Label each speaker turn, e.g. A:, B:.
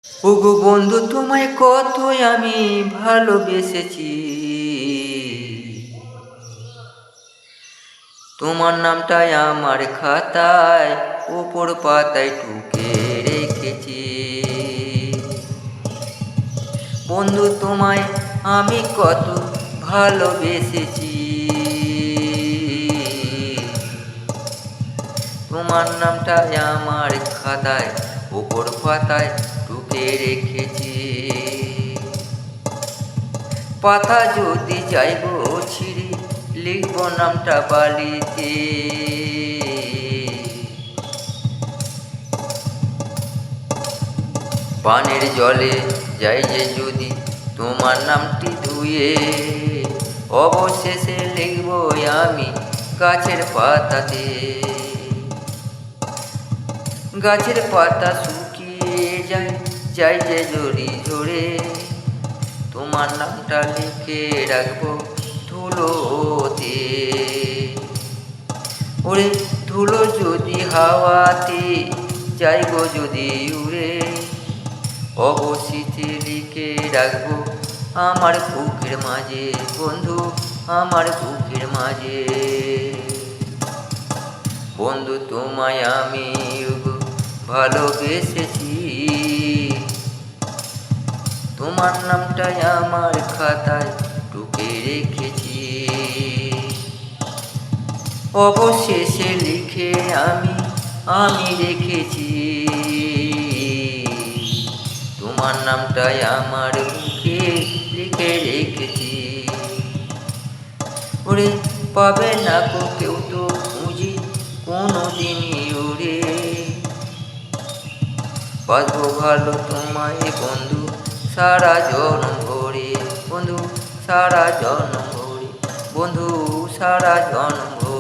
A: ওগো বন্ধু, তোমায় কতই আমি ভালোবেসেছি। তোমার নামটাই আমার খাতায় ওপর পাতায় টুকে রেখেছি। বন্ধু, তোমায় আমি কত ভালোবেসেছি। তোমার নামটাই আমার খাতায় ওপর পাতায় টুকে রেখেছি। পাতা যদি যাইব ছিঁড়ি, লিখব নামটা বালিতে। পানের জলে যাই যে যদি তোমার নামটি ধুয়ে, অবশেষে লিখব আমি গাছের পাতাতে। গাছের পাতা শুকিয়ে যায়, যাই যে জড়ি ঝরে, তোমার নামটা লিখে রাখবো ধুলোতে। ওরে ধুলো যদি হাওয়াতে যাইব যদি উড়ে, অবশেষে লিখে রাখবো আমার বুকের মাঝে। বন্ধু, আমার বুকের মাঝে। বন্ধু, তোমায় আমি ভালোবেসেছি। তোমার নামটাই আমার খাতায় টুকে রেখেছি। অবশেষে লিখে আমি রেখেছি। তোমার নামটাই আমার বুকে লিখে রেখেছি। ওরে পাবে না কো কেউ তো খুঁজি কোনো দিনই ওরে, বাঁচবো ভালো তোমায় বন্ধু সারা জনম ভরে। বন্ধু সারা জনম ভরে, বন্ধু সারা জনম ভরে।